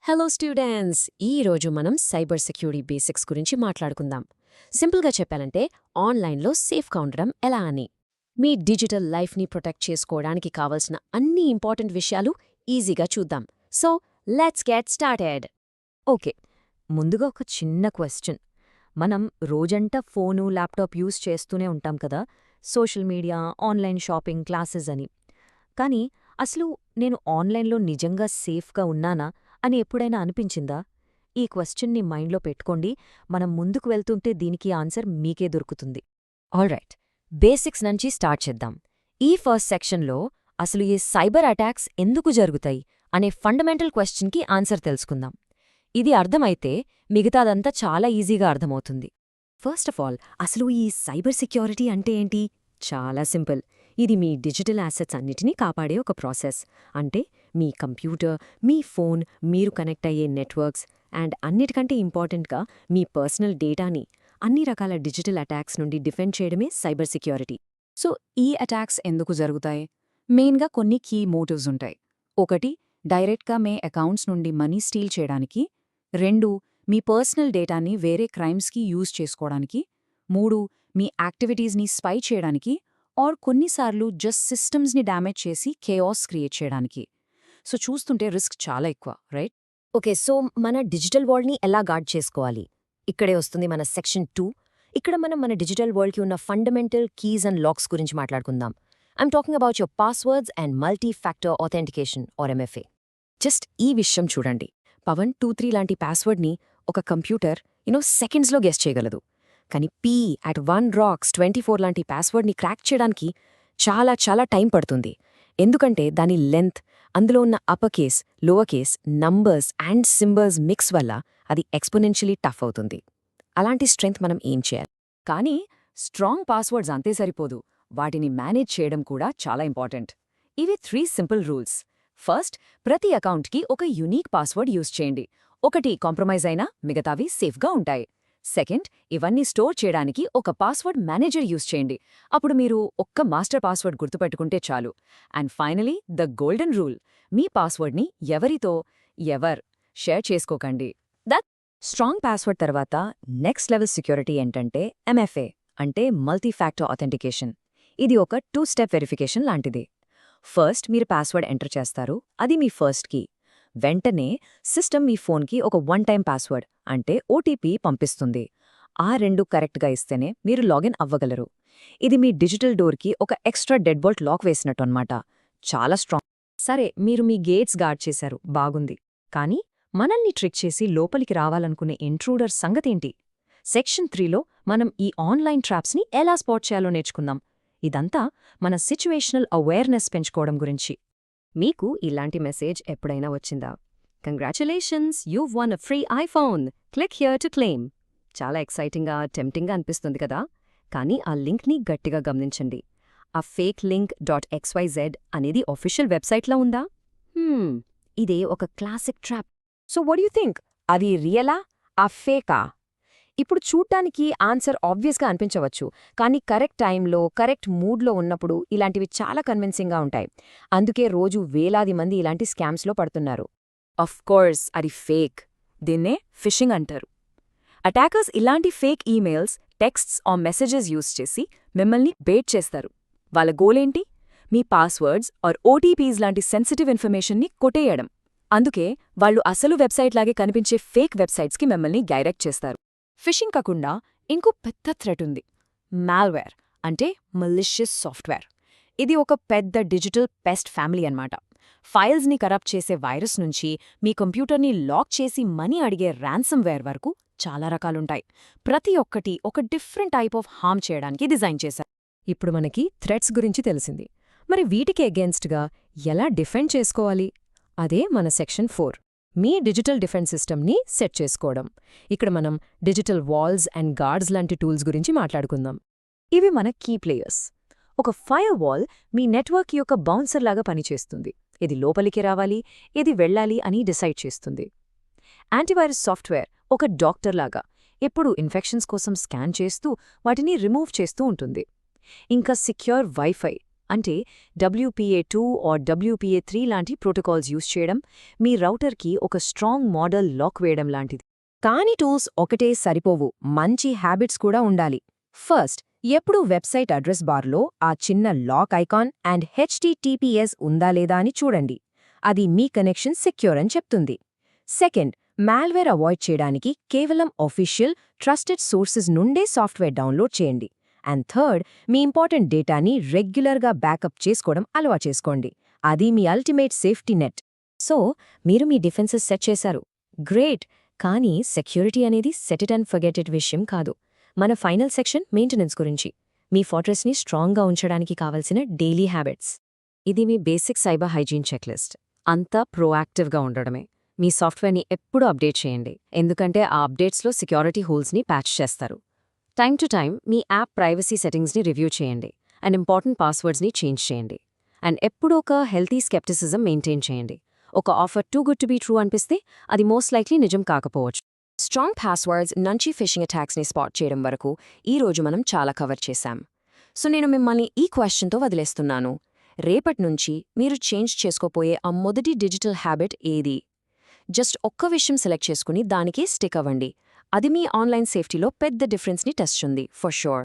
Hello students! ఈరోజు మనం cyber security basics గురించి మాట్లాడుకుందాం. సింపుల్గా చెప్పాలంటే ఆన్లైన్లో సేఫ్గా ఉండడం ఎలా అని. మీ డిజిటల్ లైఫ్ని ప్రొటెక్ట్ చేసుకోవడానికి కావలసిన అన్ని ఇంపార్టెంట్ విషయాలు ఈజీగా చూద్దాం. So let's get started. Okay, ముందుగా ఒక చిన్న క్వశ్చన్. మనం రోజంతా ఫోను, ల్యాప్టాప్ యూజ్ చేస్తూనే ఉంటాం కదా, social media, online shopping, classes అని. కానీ అసలు నేను ఆన్లైన్లో నిజంగా సేఫ్గా ఉన్నానా అని ఎప్పుడైనా అనిపించిందా? ఈ క్వశ్చన్ని మైండ్లో పెట్టుకోండి. మనం ముందుకు వెళ్తుంటే దీనికి ఆన్సర్ మీకే దొరుకుతుంది. ఆల్రైట్, బేసిక్స్ నుంచి స్టార్ట్ చేద్దాం. ఈ ఫస్ట్ సెక్షన్లో అసలు ఈ సైబర్ అటాక్స్ ఎందుకు జరుగుతాయి అనే ఫండమెంటల్ క్వశ్చన్కి ఆన్సర్ తెలుసుకుందాం. ఇది అర్థమైతే మిగతాదంతా చాలా ఈజీగా అర్థమవుతుంది. ఫస్ట్ ఆఫ్ ఆల్, అసలు ఈ సైబర్ సెక్యూరిటీ అంటే ఏంటి? చాలా సింపుల్. ఇది మీ డిజిటల్ యాసెట్స్ అన్నిటినీ కాపాడే ఒక ప్రాసెస్. అంటే మీ కంప్యూటర్, మీ ఫోన్, మీరు కనెక్ట్ అయ్యే నెట్వర్క్స్ అండ్ అన్నిటికంటే ఇంపార్టెంట్గా మీ పర్సనల్ డేటాని అన్ని రకాల డిజిటల్ అటాక్స్ నుండి డిఫెండ్ చేయడమే సైబర్ సెక్యూరిటీ. సో ఈ అటాక్స్ ఎందుకు జరుగుతాయి? మెయిన్గా కొన్ని కీ మోటివ్స్ ఉంటాయి. ఒకటి, డైరెక్ట్గా మీ అకౌంట్స్ నుండి మనీ స్టీల్ చేయడానికి. 2, మీ పర్సనల్ డేటాని వేరే క్రైమ్స్కి యూజ్ చేసుకోవడానికి. 3, మీ యాక్టివిటీస్ని స్పై చేయడానికి. ఆర్ కొన్నిసార్లు జస్ట్ సిస్టమ్స్ని డ్యామేజ్ చేసి కేఆస్ క్రియేట్ చేయడానికి. సో చూస్తుంటే రిస్క్ చాలా ఎక్కువ, రైట్? ఓకే, సో మన డిజిటల్ వరల్డ్ని ఎలా గార్డ్ చేసుకోవాలి? ఇక్కడే వస్తుంది మన సెక్షన్ 2. ఇక్కడ మనం మన డిజిటల్ వరల్డ్కి ఉన్న ఫండమెంటల్ కీస్ అండ్ లాక్స్ గురించి మాట్లాడుకుందాం. I'm talking about your passwords and multi factor authentication or MFA. Just ఈ విషయం చూడండి. పవన్ 23 లాంటి పాస్వర్డ్ని ఒక కంప్యూటర్ సెకండ్స్లో గెస్ చేయగలదు. కానీ P@1rocks24 లాంటి పాస్వర్డ్ని క్రాక్ చేయడానికి చాలా చాలా టైం పడుతుంది. ఎందుకంటే దాని లెంత్, అందులో ఉన్న upper case, lower case, numbers and symbols mix వల్ల అది ఎక్స్పోనెన్షియలీ టఫ్ అవుతుంది. అలాంటి స్ట్రెంగ్త్ మనం ఏం చేయాలి? కానీ స్ట్రాంగ్ పాస్వర్డ్స్ అంతే సరిపోదు, వాటిని మేనేజ్ చేయడం కూడా చాలా ఇంపార్టెంట్. ఇవి 3 సింపుల్ రూల్స్. ఫస్ట్, ప్రతి అకౌంట్కి ఒక యూనిక్ పాస్వర్డ్ యూజ్ చేయండి. ఒకటి కాంప్రమైజ్ అయినా మిగతావి సేఫ్గా ఉంటాయి. సెకండ్, ఇవన్నీ స్టోర్ చేయడానికి ఒక పాస్వర్డ్ మేనేజర్ యూజ్ చేయండి. అప్పుడు మీరు ఒక్క మాస్టర్ పాస్వర్డ్ గుర్తుపెట్టుకుంటే చాలు. And finally, the golden rule, మీ పాస్వర్డ్ని ఎవరితో షేర్ చేసుకోకండి. స్ట్రాంగ్ పాస్వర్డ్ తర్వాత నెక్స్ట్ లెవెల్ సెక్యూరిటీ ఏంటంటే MFA, అంటే మల్టీ ఫ్యాక్టర్ ఆథెంటికేషన్. ఇది ఒక 2-స్టెప్ వెరిఫికేషన్ లాంటిది. ఫస్ట్ మీరు పాస్వర్డ్ ఎంటర్ చేస్తారు, అది మీ ఫస్ట్ కీ. వెంటనే సిస్టమ్ మీ ఫోన్కి ఒక 1-టైం పాస్వర్డ్ అంటే OTP పంపిస్తుంది. ఆ 2 కరెక్ట్గా ఇస్తేనే మీరు లాగిన్ అవ్వగలరు. ఇది మీ డిజిటల్ డోర్కి ఒక ఎక్స్ట్రా డెడ్ బోల్ట్ లాక్ వేసినట్టు అన్నమాట. చాలా స్ట్రాంగ్. సరే, మీరు మీ గేట్స్ గార్డ్ చేశారు, బాగుంది. కానీ మనల్ని ట్రిక్ చేసి లోపలికి రావాలనుకునే ఇంట్రూడర్ సంగతేంటి? సెక్షన్ 3లో మనం ఈ ఆన్లైన్ ట్రాప్స్ని ఎలా స్పాట్ చేయాలో నేర్చుకుందాం. ఇదంతా మన సిచ్యువేషనల్ అవేర్నెస్ పెంచుకోవడం గురించి. మీకు ఇలాంటి మెసేజ్ ఎప్పుడైనా వచ్చిందా? Congratulations, you've won a free iPhone. Click here to claim. చాలా ఎక్సైటింగ్గా, టెంప్టింగ్గా అనిపిస్తుంది కదా? కానీ ఆ లింక్ని గట్టిగా గమనించండి. ఆ ఫేక్ లింక్ .xyz అనేది ఆఫీషియల్ వెబ్సైట్లో ఉందా? ఇదే ఒక classic trap. So what you think? అది రియలా, ఆ ఫేకా? ఇప్పుడు చూడ్డానికి ఆన్సర్ ఆబ్వియస్గా అనిపించవచ్చు, కానీ కరెక్ట్ టైంలో, కరెక్ట్ మూడ్లో ఉన్నప్పుడు ఇలాంటివి చాలా కన్విన్సింగ్గా ఉంటాయి. అందుకే రోజు వేలాది మంది ఇలాంటి స్కామ్స్లో పడుతున్నారు. అఫ్ కోర్స్ అది ఫేక్. దీన్నే ఫిషింగ్ అంటారు. అటాకర్స్ ఇలాంటి fake emails, texts or messages use చేసి మిమ్మల్ని బేట్ చేస్తారు. వాళ్ళ గోలేంటి? మీ పాస్వర్డ్స్ ఆర్ OTPs లాంటి సెన్సిటివ్ ఇన్ఫర్మేషన్ని కొట్టేయడం. అందుకే వాళ్ళు అసలు వెబ్సైట్లాగే కనిపించే ఫేక్ వెబ్సైట్స్కి మిమ్మల్ని డైరెక్ట్ చేస్తారు. ఫిషింగ్ కాకుండా ఇంకో పెద్ద థ్రెట్ ఉంది, మాల్వేర్, అంటే మలిషియస్ సాఫ్ట్వేర్. ఇది ఒక పెద్ద డిజిటల్ పెస్ట్ ఫ్యామిలీ అన్నమాట. ఫైల్స్ని కరప్ట్ చేసే వైరస్ నుంచి మీ కంప్యూటర్ని లాక్ చేసి మనీ అడిగే ర్యాన్సమ్వేర్ వరకు చాలా రకాలుంటాయి. ప్రతి ఒక్కటి ఒక డిఫరెంట్ టైప్ ఆఫ్ హార్మ్ చేయడానికి డిజైన్ చేశారు. ఇప్పుడు మనకి థ్రెట్స్ గురించి తెలిసింది. మరి వీటికి అగేన్స్ట్గా ఎలా డిఫెండ్ చేసుకోవాలి? అదే మన సెక్షన్ 4, మీ డిజిటల్ డిఫెన్స్ సిస్టమ్ని సెట్ చేసుకోవడం. ఇక్కడ మనం డిజిటల్ వాల్స్ అండ్ గార్డ్స్ లాంటి టూల్స్ గురించి మాట్లాడుకుందాం. ఇవి మన కీ ప్లేయర్స్. ఒక ఫైర్ వాల్ మీ నెట్వర్క్ యొక్క బౌన్సర్ లాగా పనిచేస్తుంది. ఇది లోపలికి రావాలి, ఇది వెళ్ళాలి అని డిసైడ్ చేస్తుంది. యాంటీవైరస్ సాఫ్ట్వేర్ ఒక డాక్టర్ లాగా ఎప్పుడూ ఇన్ఫెక్షన్స్ కోసం స్కాన్ చేస్తూ వాటిని రిమూవ్ చేస్తూ ఉంటుంది. ఇంకా సెక్యూర్ వైఫై అంటే WPA2 ఆర్ WPA3 లాంటి ప్రోటోకాల్స్ యూజ్ చేయడం, మీ రౌటర్కి ఒక స్ట్రాంగ్ మోడల్ లాక్ వేయడం లాంటిది. కానీ టూల్స్ ఒకటే సరిపోవు, మంచి హ్యాబిట్స్ కూడా ఉండాలి. ఫస్ట్, ఎప్పుడూ వెబ్సైట్ అడ్రస్ బార్లో ఆ చిన్న లాక్ ఐకాన్ అండ్ HTTPS ఉందా లేదా అని చూడండి. అది మీ కనెక్షన్ సెక్యూర్ అని చెప్తుంది. సెకండ్, మాల్వేర్ అవాయిడ్ చేయడానికి కేవలం ఆఫీషియల్, ట్రస్టెడ్ సోర్సెస్ నుండే సాఫ్ట్వేర్ డౌన్లోడ్ చేయండి. అండ్ థర్డ్, మీ ఇంపార్టెంట్ డేటాని రెగ్యులర్గా బ్యాకప్ చేసుకోవడం అలవాటు చేసుకోండి. అది మీ అల్టిమేట్ సేఫ్టీ నెట్. సో మీరు మీ డిఫెన్సెస్ సెట్ చేశారు, గ్రేట్. కానీ సెక్యూరిటీ అనేది set it and forget it విషయం కాదు. మన ఫైనల్ సెక్షన్ మెయింటెనెన్స్ గురించి, మీ ఫార్ట్రెస్ని స్ట్రాంగ్గా ఉంచడానికి కావలసిన డైలీ హ్యాబిట్స్. ఇది మీ బేసిక్ సైబర్ హైజీన్ చెక్లిస్ట్. అంతా ప్రోయాక్టివ్గా ఉండడమే. మీ సాఫ్ట్వేర్ని ఎప్పుడూ అప్డేట్ చేయండి, ఎందుకంటే ఆ అప్డేట్స్లో సెక్యూరిటీ హోల్స్ని ప్యాచ్ చేస్తారు. టైమ్ టు టైమ్ మీ యాప్ ప్రైవసీ సెట్టింగ్స్ని రివ్యూ చేయండి అండ్ ఇంపార్టెంట్ పాస్వర్డ్స్ని చేంజ్ చేయండి. అండ్ ఎప్పుడూ ఒక హెల్తీ స్కెప్టిసిజం మెయింటైన్ చేయండి. ఒక offer too good to be true అనిపిస్తే అది మోస్ట్ లైక్లీ నిజం కాకపోవచ్చు. స్ట్రాంగ్ పాస్వర్డ్స్ నుంచి ఫిషింగ్ అటాక్స్ని స్పాట్ చేయడం వరకు ఈరోజు మనం చాలా కవర్ చేశాం. సో నేను మిమ్మల్ని ఈ క్వశ్చన్తో వదిలేస్తున్నాను. రేపటి నుంచి మీరు చేంజ్ చేసుకోపోయే ఆ మొదటి డిజిటల్ హ్యాబిట్ ఏది? జస్ట్ ఒక్క విషయం సెలెక్ట్ చేసుకుని దానికే స్టిక్ అవ్వండి. అది మీ ఆన్లైన్ సేఫ్టీలో పెద్ద డిఫరెన్స్ని టెస్ట్ చేస్తుంది ఫర్ షూర్.